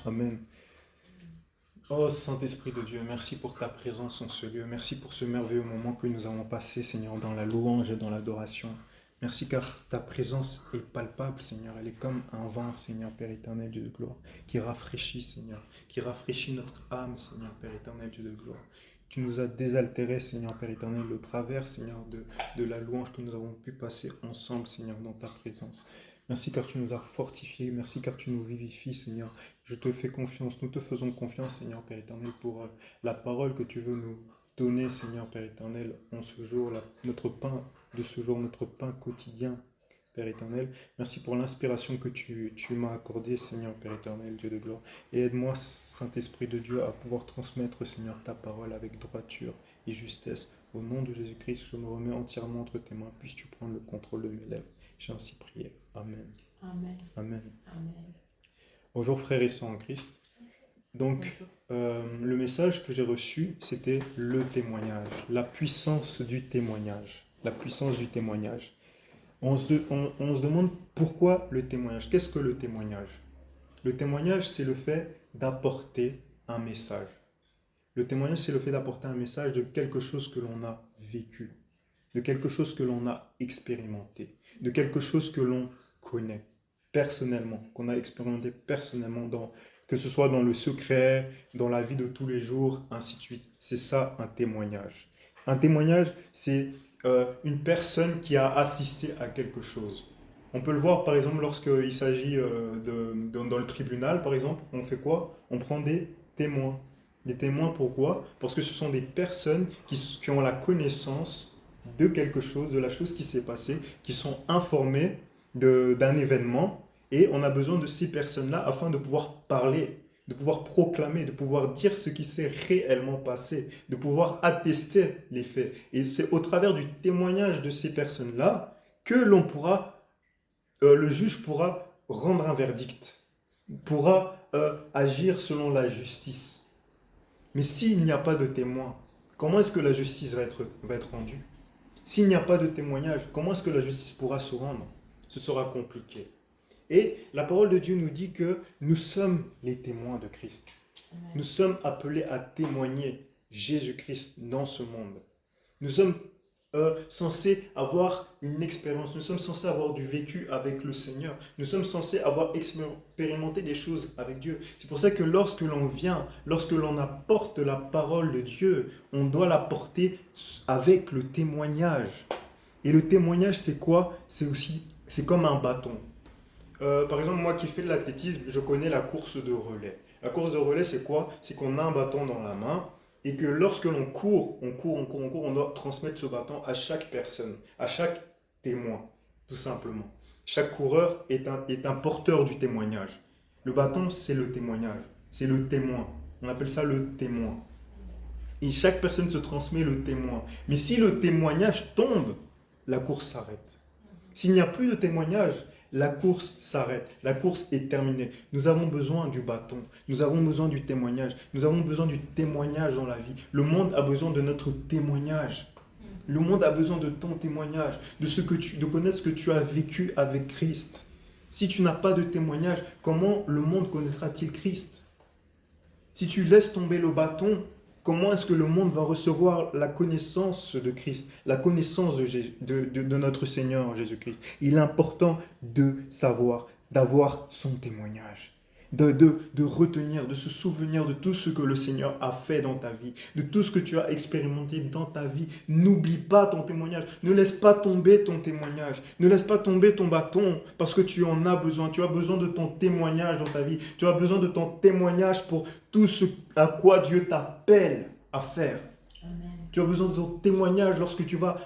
Amen. Oh Saint-Esprit de Dieu, merci pour ta présence en ce lieu. Merci pour ce merveilleux moment que nous avons passé, Seigneur, dans la louange et dans l'adoration. Merci car ta présence est palpable, Seigneur. Elle est comme un vent, Seigneur, Père éternel, Dieu de gloire, qui rafraîchit, Seigneur, qui rafraîchit notre âme, Seigneur, Père éternel, Dieu de gloire. Tu nous as désaltérés, Seigneur, Père éternel, au travers, Seigneur, de la louange que nous avons pu passer ensemble, Seigneur, dans ta présence. Merci car tu nous as fortifiés. Merci car tu nous vivifies, Seigneur. Je te fais confiance. Nous te faisons confiance, Seigneur, Père éternel, pour la parole que tu veux nous donner, Seigneur, Père éternel, en ce jour, notre pain de ce jour, notre pain quotidien, Père éternel. Merci pour l'inspiration que tu m'as accordée, Seigneur, Père éternel, Dieu de gloire. Et aide-moi, Saint-Esprit de Dieu, à pouvoir transmettre, Seigneur, ta parole avec droiture et justesse. Au nom de Jésus-Christ, je me remets entièrement entre tes mains. Puisses-tu prendre le contrôle de mes lèvres. J'ai ainsi prié. Amen. Amen. Amen. Amen. Bonjour frères et sœurs en Christ. Donc, le message que j'ai reçu, c'était le témoignage, la puissance du témoignage. La puissance du témoignage. On se demande pourquoi le témoignage. Qu'est-ce que le témoignage? Le témoignage, c'est le fait d'apporter un message. Le témoignage, c'est le fait d'apporter un message de quelque chose que l'on a vécu, de quelque chose que l'on a expérimenté, de quelque chose que l'on connaît personnellement, qu'on a expérimenté personnellement, que ce soit dans le secret, dans la vie de tous les jours, ainsi de suite. C'est ça un témoignage. Un témoignage, c'est une personne qui a assisté à quelque chose. On peut le voir par exemple lorsqu'il s'agit dans le tribunal, par exemple, on fait quoi? On prend des témoins. Des témoins, pourquoi? Parce que ce sont des personnes qui ont la connaissance de quelque chose, de la chose qui s'est passée, qui sont informées d'un événement, et on a besoin de ces personnes-là afin de pouvoir parler, de pouvoir proclamer, de pouvoir dire ce qui s'est réellement passé, de pouvoir attester les faits. Et c'est au travers du témoignage de ces personnes-là que le juge pourra rendre un verdict, pourra agir selon la justice. Mais s'il n'y a pas de témoin, comment est-ce que la justice va être rendue? S'il n'y a pas de témoignage, comment est-ce que la justice pourra se rendre? Ce sera compliqué. Et la parole de Dieu nous dit que nous sommes les témoins de Christ. Amen. Nous sommes appelés à témoigner Jésus-Christ dans ce monde. Nous sommes censés avoir une expérience, nous sommes censés avoir du vécu avec le Seigneur, nous sommes censés avoir expérimenté des choses avec Dieu. C'est pour ça que lorsque l'on apporte la parole de Dieu, on doit l'apporter avec le témoignage. Et le témoignage, c'est quoi? C'est comme un bâton. Par exemple, moi qui fais de l'athlétisme, je connais la course de relais. La course de relais, c'est quoi? C'est qu'on a un bâton dans la main et que lorsque l'on court, on doit transmettre ce bâton à chaque personne, à chaque témoin, tout simplement. Chaque coureur est un porteur du témoignage. Le bâton, c'est le témoignage, c'est le témoin. On appelle ça le témoin. Et chaque personne se transmet le témoin. Mais si le témoignage tombe, la course s'arrête. S'il n'y a plus de témoignage, la course s'arrête, la course est terminée. Nous avons besoin du bâton, nous avons besoin du témoignage, nous avons besoin du témoignage dans la vie. Le monde a besoin de notre témoignage. Le monde a besoin de ton témoignage, de connaître ce que tu as vécu avec Christ. Si tu n'as pas de témoignage, comment le monde connaîtra-t-il Christ? Si tu laisses tomber le bâton, comment est-ce que le monde va recevoir la connaissance de Christ, la connaissance de notre Seigneur Jésus-Christ? Il est important de savoir, d'avoir son témoignage, de retenir, de se souvenir de tout ce que le Seigneur a fait dans ta vie, de tout ce que tu as expérimenté dans ta vie. N'oublie pas ton témoignage, ne laisse pas tomber ton témoignage, ne laisse pas tomber ton bâton parce que tu en as besoin. Tu as besoin de ton témoignage dans ta vie, tu as besoin de ton témoignage pour tout ce à quoi Dieu t'appelle à faire. Amen. Tu as besoin de ton témoignage lorsque tu vas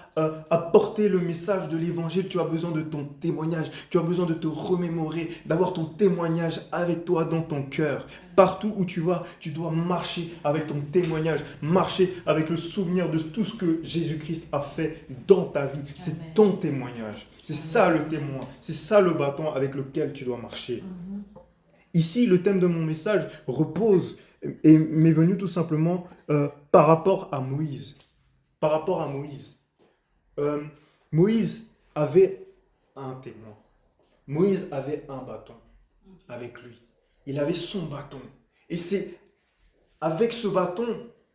apporter le message de l'évangile. Tu as besoin de ton témoignage. Tu as besoin de te remémorer, d'avoir ton témoignage avec toi dans ton cœur. Partout où tu vas, tu dois marcher avec ton témoignage, marcher avec le souvenir de tout ce que Jésus-Christ a fait dans ta vie. C'est Amen. ton témoignage. C'est ça le témoin. C'est ça le bâton avec lequel tu dois marcher. Ici, le thème de mon message repose et m'est venu tout simplement par rapport à Moïse. Par rapport à Moïse. Moïse avait un témoin. Moïse avait un bâton avec lui. Il avait son bâton. Et c'est avec ce bâton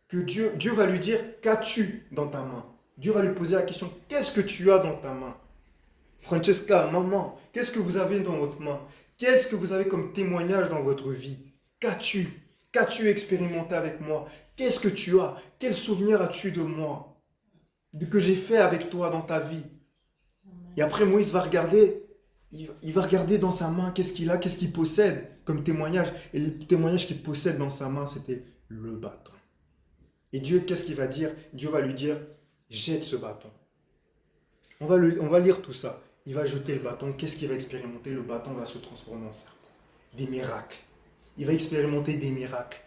que Dieu va lui dire, qu'as-tu dans ta main? Dieu va lui poser la question, qu'est-ce que tu as dans ta main? Francesca, maman, qu'est-ce que vous avez dans votre main? Qu'est-ce que vous avez comme témoignage dans votre vie? Qu'as-tu? Qu'as-tu expérimenté avec moi? Qu'est-ce que tu as? Quel souvenir as-tu de moi? De que j'ai fait avec toi dans ta vie? Et après, Moïse va regarder, il va regarder dans sa main qu'est-ce qu'il a, qu'est-ce qu'il possède comme témoignage. Et le témoignage qu'il possède dans sa main, c'était le bâton. Et Dieu, qu'est-ce qu'il va dire? Dieu va lui dire, jette ce bâton. On va lire tout ça. Il va jeter le bâton. Qu'est-ce qu'il va expérimenter? Le bâton va se transformer en serpent. Des miracles. Il va expérimenter des miracles.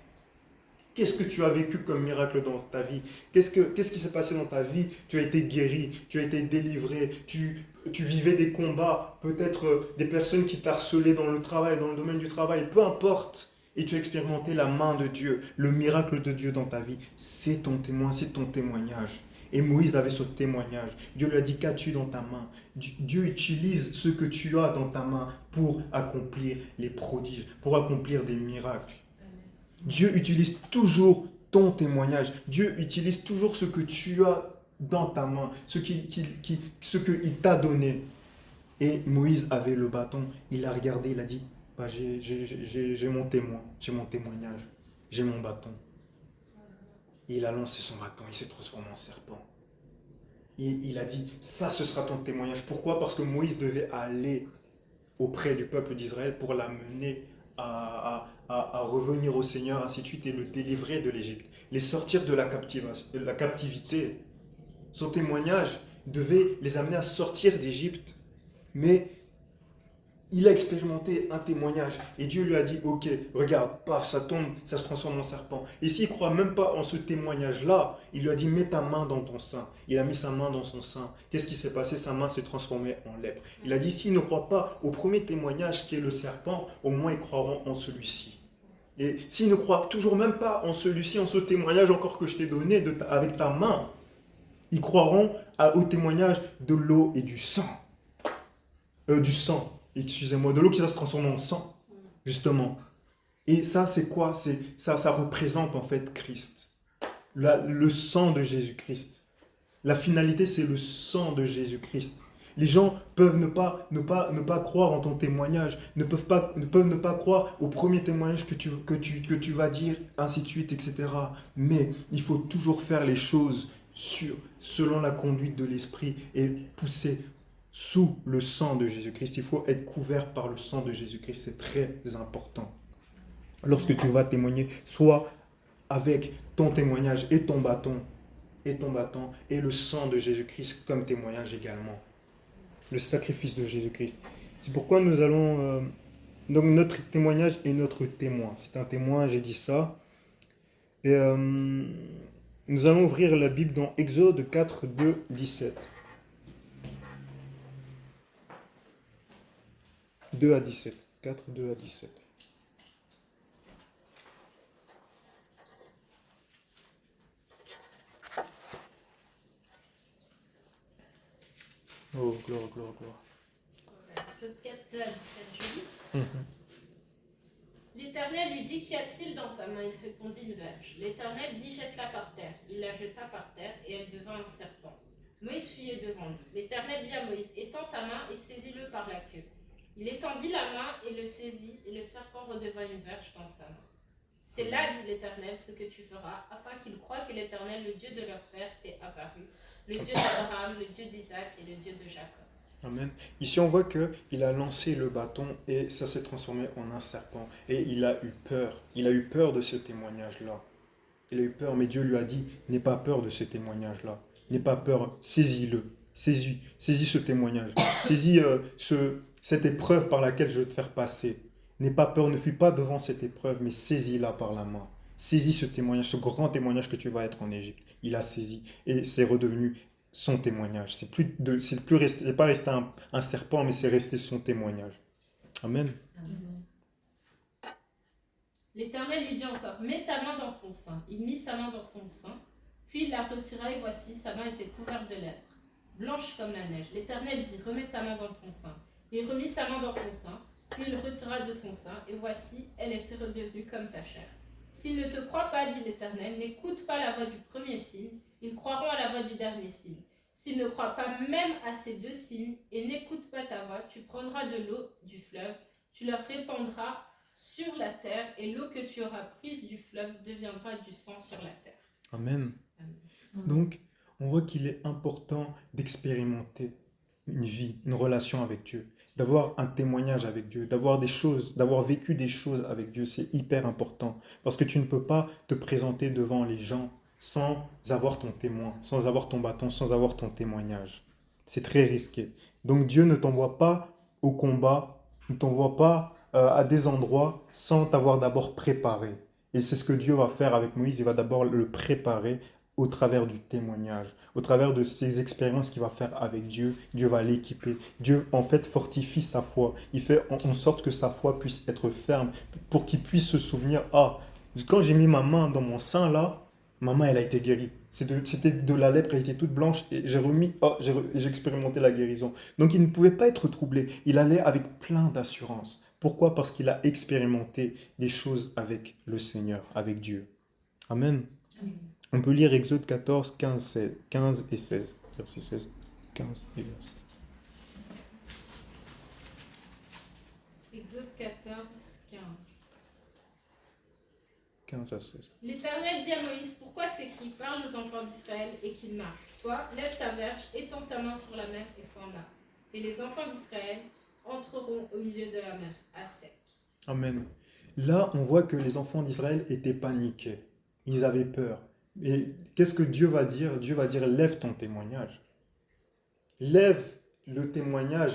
Qu'est-ce que tu as vécu comme miracle dans ta vie? Qu'est-ce qui s'est passé dans ta vie? Tu as été guéri, tu as été délivré, tu vivais des combats, peut-être des personnes qui t'harcelaient dans le travail, dans le domaine du travail, peu importe. Et tu as expérimenté la main de Dieu, le miracle de Dieu dans ta vie. C'est ton témoin, c'est ton témoignage. Et Moïse avait ce témoignage. Dieu lui a dit, qu'as-tu dans ta main? Dieu utilise ce que tu as dans ta main pour accomplir les prodiges, pour accomplir des miracles. Dieu utilise toujours ton témoignage. Dieu utilise toujours ce que tu as dans ta main, ce qu'il t'a donné. Et Moïse avait le bâton, il a regardé, il a dit, bah, j'ai mon témoin, j'ai mon témoignage, j'ai mon bâton. Et il a lancé son bâton, il s'est transformé en serpent. Et il a dit, ça ce sera ton témoignage. Pourquoi? Parce que Moïse devait aller auprès du peuple d'Israël pour l'amener à revenir au Seigneur, ainsi de suite, et le délivrer de l'Égypte, les sortir de la captivité. Son témoignage devait les amener à sortir d'Égypte. Mais il a expérimenté un témoignage et Dieu lui a dit, ok, regarde, paf, ça tombe, ça se transforme en serpent. Et s'il ne croit même pas en ce témoignage-là, il lui a dit, mets ta main dans ton sein. Il a mis sa main dans son sein. Qu'est-ce qui s'est passé? Sa main s'est transformée en lèpre. Il a dit, s'ils ne croient pas au premier témoignage qui est le serpent, au moins ils croiront en celui-ci. Et s'ils ne croient toujours même pas en celui-ci, en ce témoignage encore que je t'ai donné avec ta main, ils croiront au témoignage de l'eau et du sang. Du sang. Excusez-moi, de l'eau qui va se transformer en sang, justement. Et ça, c'est quoi? Ça représente en fait Christ. Le sang de Jésus-Christ. La finalité, c'est le sang de Jésus-Christ. Les gens peuvent ne pas croire en ton témoignage, peuvent ne pas croire au premier témoignage que tu vas dire, ainsi de suite, etc. Mais il faut toujours faire les choses selon la conduite de l'Esprit et pousser sous le sang de Jésus-Christ. Il faut être couvert par le sang de Jésus-Christ. C'est très important. Lorsque tu vas témoigner, sois avec ton témoignage et ton bâton, et le sang de Jésus-Christ comme témoignage également. Le sacrifice de Jésus-Christ. C'est pourquoi nous allons... donc notre témoignage est notre témoin. C'est un témoin, j'ai dit ça. Et nous allons ouvrir la Bible dans Exode 4, 2, 17. 2 à 17. 4, 2 à 17. Oh, gloire, gloire, gloire. Exode 4, 2 à 17, je lis. L'Éternel lui dit, qu'y a-t-il dans ta main? Il répondit, une verge. L'Éternel dit, jette-la par terre. Il la jeta par terre, et elle devint un serpent. Moïse fuyait devant lui. L'Éternel dit à Moïse, étends ta main et saisis-le par la queue. Il étendit la main et le saisit, et le serpent redevint une verge dans sa main. C'est là, dit l'Éternel, ce que tu feras, afin qu'ils croient que l'Éternel, le Dieu de leur père, t'est apparu, le Dieu d'Abraham, le Dieu d'Isaac et le Dieu de Jacob. Amen. Ici, on voit qu'il a lancé le bâton et ça s'est transformé en un serpent. Et il a eu peur. Il a eu peur de ce témoignage-là. Il a eu peur, mais Dieu lui a dit, n'aie pas peur de ce témoignage-là. N'aie pas peur, saisis-le. Saisis ce témoignage. Saisis cette épreuve par laquelle je vais te faire passer. N'aie pas peur, ne fuis pas devant cette épreuve, mais saisis-la par la main. Saisis ce témoignage, ce grand témoignage que tu vas être en Égypte. Il a saisi et c'est redevenu son témoignage. C'est pas resté un serpent, mais c'est resté son témoignage. Amen. L'Éternel lui dit encore, mets ta main dans ton sein. Il mit sa main dans son sein, puis il la retira et voici, sa main était couverte de lèpre, blanche comme la neige. L'Éternel dit, remets ta main dans ton sein. Il remit sa main dans son sein, Puis il retira de son sein, et voici, elle était redevenue comme sa chair. S'ils ne te croient pas, dit l'Éternel, n'écoute pas la voix du premier signe, ils croiront à la voix du dernier signe. S'ils ne croient pas même à ces 2 signes, et n'écoutent pas ta voix, tu prendras de l'eau du fleuve, tu leur répandras sur la terre, et l'eau que tu auras prise du fleuve deviendra du sang sur la terre. Amen. Amen. Donc, on voit qu'il est important d'expérimenter une vie, une relation avec Dieu, d'avoir un témoignage avec Dieu, d'avoir vécu des choses avec Dieu. C'est hyper important parce que tu ne peux pas te présenter devant les gens sans avoir ton témoin, sans avoir ton bâton, sans avoir ton témoignage. C'est très risqué. Donc Dieu ne t'envoie pas au combat, ne t'envoie pas à des endroits sans t'avoir d'abord préparé. Et c'est ce que Dieu va faire avec Moïse. Il va d'abord le préparer au travers du témoignage, au travers de ces expériences qu'il va faire avec Dieu. Dieu va l'équiper. Dieu, en fait, fortifie sa foi. Il fait en sorte que sa foi puisse être ferme pour qu'il puisse se souvenir, ah, quand j'ai mis ma main dans mon sein, là, ma main, elle a été guérie. C'était de la lèpre, elle était toute blanche et j'ai expérimenté la guérison. Donc il ne pouvait pas être troublé. Il allait avec plein d'assurance. Pourquoi? Parce qu'il a expérimenté des choses avec le Seigneur, avec Dieu. Amen. On peut lire Exode 14, 15 et 16. Verset 16, 15 et verset 16. Exode 14, 15. 15 à 16. L'Éternel dit à Moïse, pourquoi ces cris? Parle aux enfants d'Israël et qu'ils marchent. Toi, lève ta verge, étends ta main sur la mer et fends-la. Et les enfants d'Israël entreront au milieu de la mer, à sec. Amen. Là, on voit que les enfants d'Israël étaient paniqués. Ils avaient peur. Et qu'est-ce que Dieu va dire? Dieu va dire, lève ton témoignage. Lève le témoignage.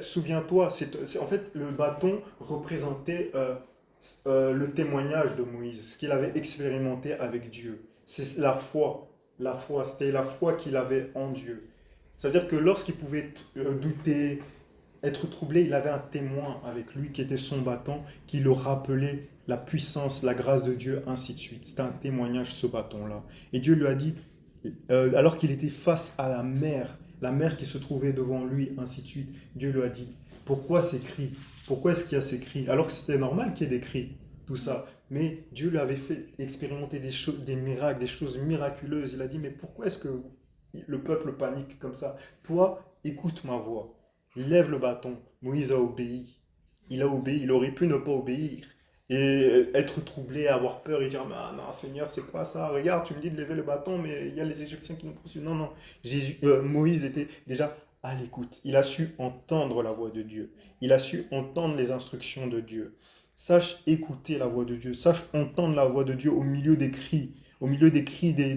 Souviens-toi, en fait, le bâton représentait le témoignage de Moïse, ce qu'il avait expérimenté avec Dieu. C'est la foi. La foi, c'était la foi qu'il avait en Dieu. C'est-à-dire que lorsqu'il pouvait douter, être troublé, il avait un témoin avec lui qui était son bâton, qui le rappelait la puissance, la grâce de Dieu, ainsi de suite. C'était un témoignage, ce bâton-là. Et Dieu lui a dit, alors qu'il était face à la mer qui se trouvait devant lui, ainsi de suite, Dieu lui a dit, pourquoi ces cris? Pourquoi est-ce qu'il y a ces cris? Alors que c'était normal qu'il y ait des cris, tout ça. Mais Dieu lui avait fait expérimenter des miracles, des choses miraculeuses. Il a dit, mais pourquoi est-ce que le peuple panique comme ça? Toi, écoute ma voix. Lève le bâton. Moïse a obéi. Il a obéi. Il aurait pu ne pas obéir. Et être troublé, avoir peur et dire, ah non, Seigneur, c'est quoi ça? Regarde, tu me dis de lever le bâton, mais il y a les Égyptiens qui nous poursuivent. Non, non. Moïse était déjà à l'écoute. Il a su entendre la voix de Dieu. Il a su entendre les instructions de Dieu. Sache écouter la voix de Dieu. Sache entendre la voix de Dieu au milieu des cris. Au milieu des cris de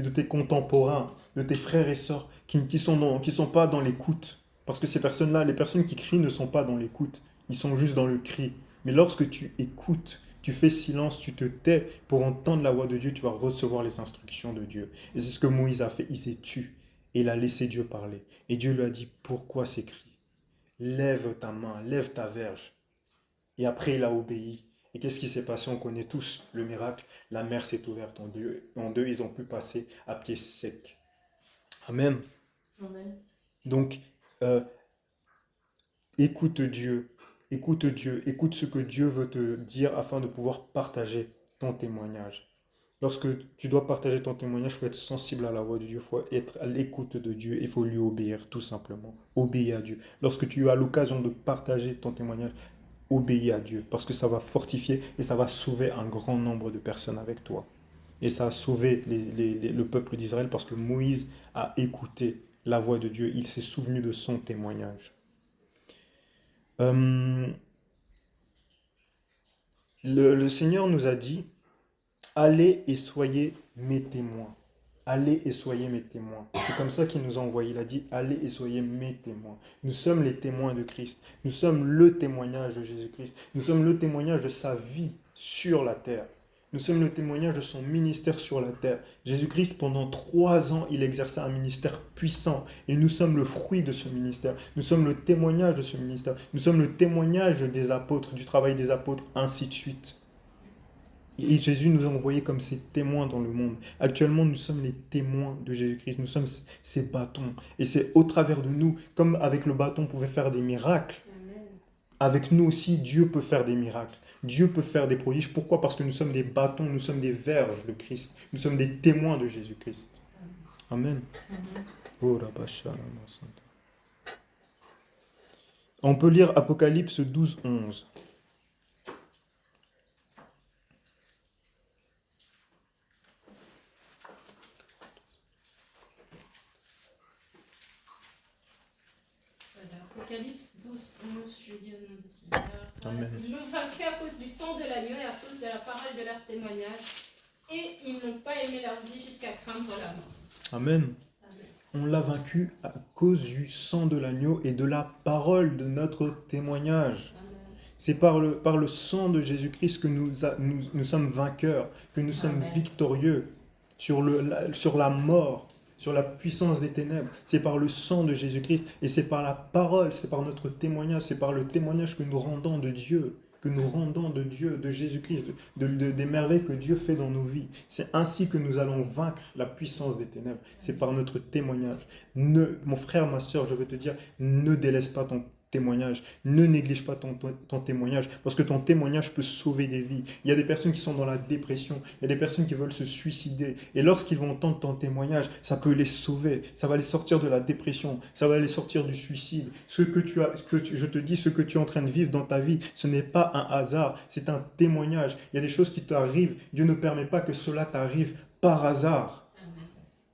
tes contemporains, de tes frères et sœurs qui ne sont pas dans l'écoute. Parce que ces personnes-là, les personnes qui crient ne sont pas dans l'écoute. Ils sont juste dans le cri. Mais lorsque tu écoutes, tu fais silence, tu te tais pour entendre la voix de Dieu, tu vas recevoir les instructions de Dieu. Et c'est ce que Moïse a fait. Il s'est tu et il a laissé Dieu parler. Et Dieu lui a dit, pourquoi ces cris? Lève ta main, lève ta verge. Et après, il a obéi. Et qu'est-ce qui s'est passé? On connaît tous le miracle. La mer s'est ouverte en deux. Ils ont pu passer à pied sec. Amen. Amen. Donc, écoute Dieu. Écoute Dieu. Écoute ce que Dieu veut te dire afin de pouvoir partager ton témoignage. Lorsque tu dois partager ton témoignage, il faut être sensible à la voix de Dieu. Il faut être à l'écoute de Dieu. Il faut lui obéir, tout simplement. Obéir à Dieu. Lorsque tu as l'occasion de partager ton témoignage, obéis à Dieu, parce que ça va fortifier et ça va sauver un grand nombre de personnes avec toi. Et ça a sauvé le peuple d'Israël parce que Moïse a écouté la voix de Dieu. Il s'est souvenu de son témoignage. Le Seigneur nous a dit, allez et soyez mes témoins. Allez et soyez mes témoins. C'est comme ça qu'il nous a envoyés. Il a dit, allez et soyez mes témoins. Nous sommes les témoins de Christ. Nous sommes le témoignage de Jésus-Christ. Nous sommes le témoignage de sa vie sur la terre. Nous sommes le témoignage de son ministère sur la terre. Jésus-Christ, pendant 3 ans, il exerçait un ministère puissant. Et nous sommes le fruit de ce ministère. Nous sommes le témoignage de ce ministère. Nous sommes le témoignage des apôtres, du travail des apôtres, ainsi de suite. Et Jésus nous a envoyés comme ses témoins dans le monde. Actuellement, nous sommes les témoins de Jésus-Christ. Nous sommes ses bâtons. Et c'est au travers de nous, comme avec le bâton, on pouvait faire des miracles. avec nous aussi, Dieu peut faire des miracles. Dieu peut faire des prodiges. Pourquoi? Parce que nous sommes des bâtons, nous sommes des verges de Christ. Nous sommes des témoins de Jésus-Christ. Amen. Oh, on peut lire Apocalypse 12, 11. Apocalypse 12, 11, je lis au nom du Seigneur. Amen. Ils l'ont vaincu à cause du sang de l'agneau et à cause de la parole de leur témoignage. Et ils n'ont pas aimé leur vie jusqu'à craindre la mort. Amen. Amen. On l'a vaincu à cause du sang de l'agneau et de la parole de notre témoignage. Amen. C'est par le sang de Jésus-Christ que nous sommes vainqueurs, que nous sommes Amen. victorieux sur la mort, sur la puissance des ténèbres. C'est par le sang de Jésus-Christ et c'est par la parole, c'est par notre témoignage, c'est par le témoignage que nous rendons de Dieu, de Jésus-Christ, des merveilles que Dieu fait dans nos vies. C'est ainsi que nous allons vaincre la puissance des ténèbres. C'est par notre témoignage. Mon frère, ma soeur, je veux te dire, ne délaisse pas ton témoignage, ne néglige pas ton témoignage, parce que ton témoignage peut sauver des vies. Il y a des personnes qui sont dans la dépression, il y a des personnes qui veulent se suicider, et lorsqu'ils vont entendre ton témoignage, ça peut les sauver, ça va les sortir de la dépression, ça va les sortir du suicide. Je te dis, ce que tu es en train de vivre dans ta vie, ce n'est pas un hasard, c'est un témoignage. Il y a des choses qui t'arrivent, Dieu ne permet pas que cela t'arrive par hasard.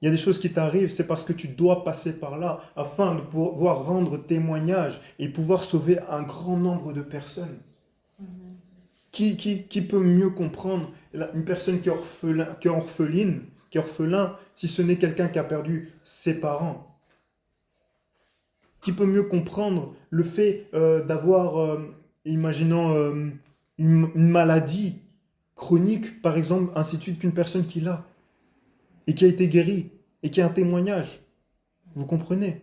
Il y a des choses qui t'arrivent, c'est parce que tu dois passer par là afin de pouvoir rendre témoignage et pouvoir sauver un grand nombre de personnes. Qui peut mieux comprendre une personne qui est orpheline, si ce n'est quelqu'un qui a perdu ses parents? Qui peut mieux comprendre le fait d'avoir, imaginons, une maladie chronique, par exemple, ainsi de suite, qu'une personne qui l'a et qui a été guéri, et qui a un témoignage. Vous comprenez?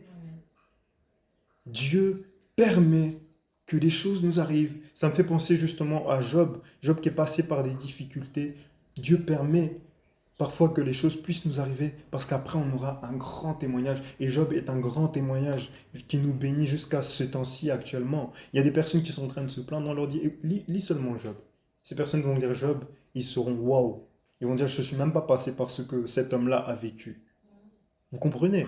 Dieu permet que des choses nous arrivent. Ça me fait penser justement à Job. Job qui est passé par des difficultés. Dieu permet parfois que les choses puissent nous arriver, parce qu'après on aura un grand témoignage. Et Job est un grand témoignage qui nous bénit jusqu'à ce temps-ci actuellement. Il y a des personnes qui sont en train de se plaindre, on leur dit, lis seulement Job. Ces personnes vont lire Job, ils seront waouh. Ils vont dire, je ne suis même pas passé par ce que cet homme-là a vécu. Vous comprenez?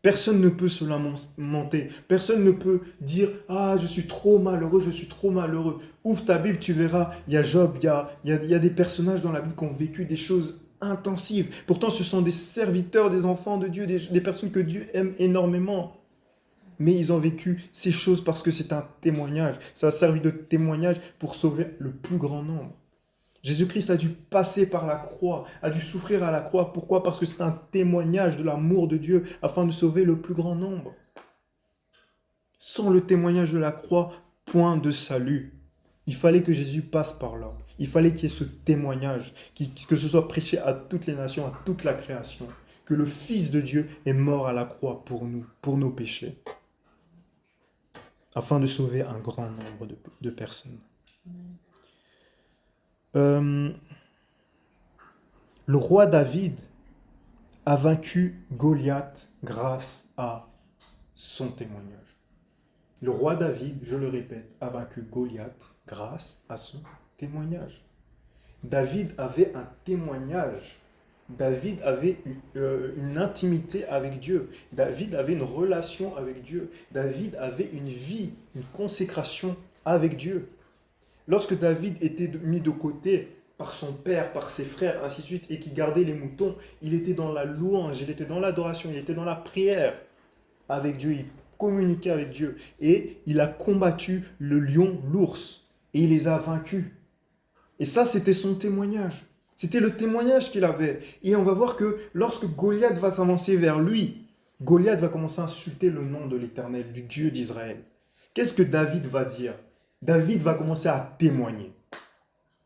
Personne ne peut se lamenter. Personne ne peut dire, ah, je suis trop malheureux, je suis trop malheureux. Ouvre ta Bible, tu verras, il y a Job, il y a des personnages dans la Bible qui ont vécu des choses intensives. Pourtant, ce sont des serviteurs, des enfants de Dieu, des personnes que Dieu aime énormément. Mais ils ont vécu ces choses parce que c'est un témoignage. Ça a servi de témoignage pour sauver le plus grand nombre. Jésus-Christ a dû passer par la croix, a dû souffrir à la croix. Pourquoi? Parce que c'est un témoignage de l'amour de Dieu afin de sauver le plus grand nombre. Sans le témoignage de la croix, point de salut. Il fallait que Jésus passe par là. Il fallait qu'il y ait ce témoignage, que ce soit prêché à toutes les nations, à toute la création. Que le Fils de Dieu est mort à la croix pour nous, pour nos péchés. Afin de sauver un grand nombre de personnes. Le roi David a vaincu Goliath grâce à son témoignage. Le roi David, je le répète, a vaincu Goliath grâce à son témoignage. David avait un témoignage. David avait une intimité avec Dieu. David avait une relation avec Dieu. David avait une vie, une consécration avec Dieu. Lorsque David était mis de côté par son père, par ses frères, ainsi de suite, et qui gardait les moutons, il était dans la louange, il était dans l'adoration, il était dans la prière avec Dieu, il communiquait avec Dieu. Et il a combattu le lion, l'ours, et il les a vaincus. Et ça, c'était son témoignage. C'était le témoignage qu'il avait. Et on va voir que lorsque Goliath va s'avancer vers lui, Goliath va commencer à insulter le nom de l'Éternel, du Dieu d'Israël. Qu'est-ce que David va dire? David va commencer à témoigner.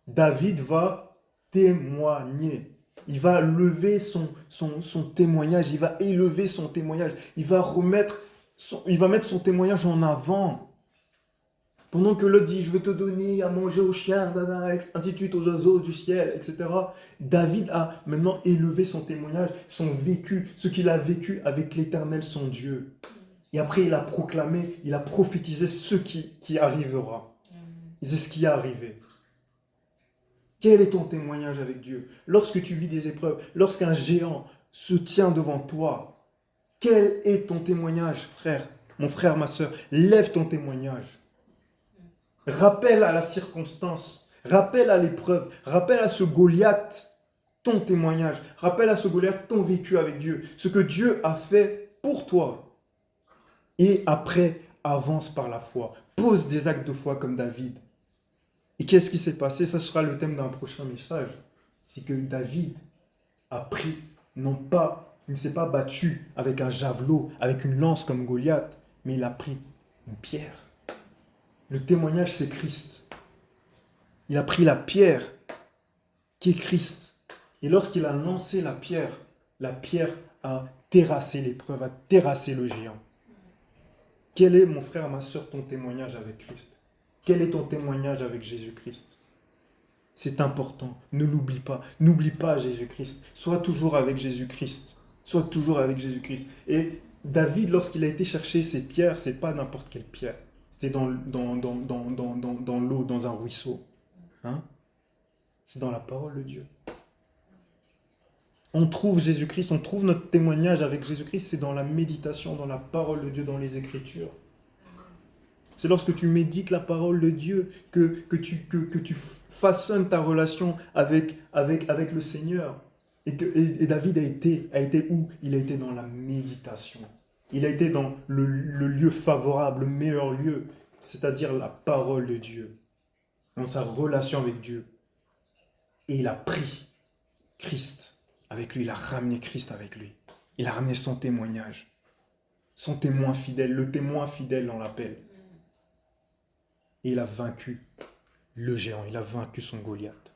David va témoigner. Il va lever son témoignage. Il va élever son témoignage. Il va mettre son témoignage en avant. Pendant que l'autre dit, je vais te donner à manger aux chiens, ainsi de suite, aux oiseaux du ciel, etc. David a maintenant élevé son témoignage, son vécu, ce qu'il a vécu avec l'Éternel, son Dieu. Et après, il a proclamé, il a prophétisé ce qui arrivera. Et c'est ce qui est arrivé. Quel est ton témoignage avec Dieu? Lorsque tu vis des épreuves, lorsqu'un géant se tient devant toi, quel est ton témoignage, frère? Mon frère, ma soeur, lève ton témoignage. Rappelle à la circonstance, rappelle à l'épreuve, rappelle à ce Goliath ton témoignage, rappelle à ce Goliath ton vécu avec Dieu, ce que Dieu a fait pour toi. Et après, avance par la foi. Pose des actes de foi comme David. Et qu'est-ce qui s'est passé? Ça sera le thème d'un prochain message. C'est que David a pris, il ne s'est pas battu avec un javelot, avec une lance comme Goliath, mais il a pris une pierre. Le témoignage, c'est Christ. Il a pris la pierre qui est Christ. Et lorsqu'il a lancé la pierre a terrassé l'épreuve, a terrassé le géant. Quel est, mon frère, ma soeur, ton témoignage avec Christ? Quel est ton témoignage avec Jésus-Christ? C'est important, ne l'oublie pas. N'oublie pas Jésus-Christ. Sois toujours avec Jésus-Christ. Sois toujours avec Jésus-Christ. Et David, lorsqu'il a été chercher ses pierres, c'est pas n'importe quelle pierre. C'était dans l'eau, dans un ruisseau. Hein? C'est dans la parole de Dieu. On trouve Jésus-Christ, on trouve notre témoignage avec Jésus-Christ, c'est dans la méditation, dans la parole de Dieu, dans les Écritures. C'est lorsque tu médites la parole de Dieu que tu façonnes ta relation avec le Seigneur. Et David a été où? Il a été dans la méditation. Il a été dans le lieu favorable, le meilleur lieu, c'est-à-dire la parole de Dieu, dans sa relation avec Dieu. Et il a pris Christ avec lui, il a ramené Christ avec lui. Il a ramené son témoignage, son témoin fidèle, le témoin fidèle on l'appelle. Et il a vaincu le géant, il a vaincu son Goliath.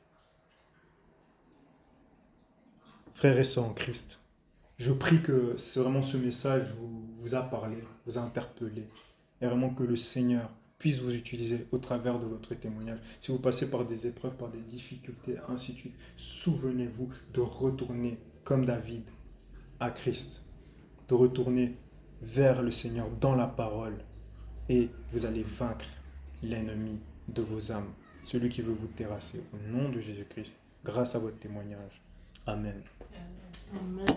Frères et sœurs en Christ, je prie que vraiment ce message vous a parlé, vous a interpellé. Et vraiment que le Seigneur puisse vous utiliser au travers de votre témoignage. Si vous passez par des épreuves, par des difficultés, ainsi de suite, souvenez-vous de retourner comme David à Christ, de retourner vers le Seigneur dans la parole et vous allez vaincre l'ennemi de vos âmes, celui qui veut vous terrasser. Au nom de Jésus-Christ, grâce à votre témoignage. Amen. Amen.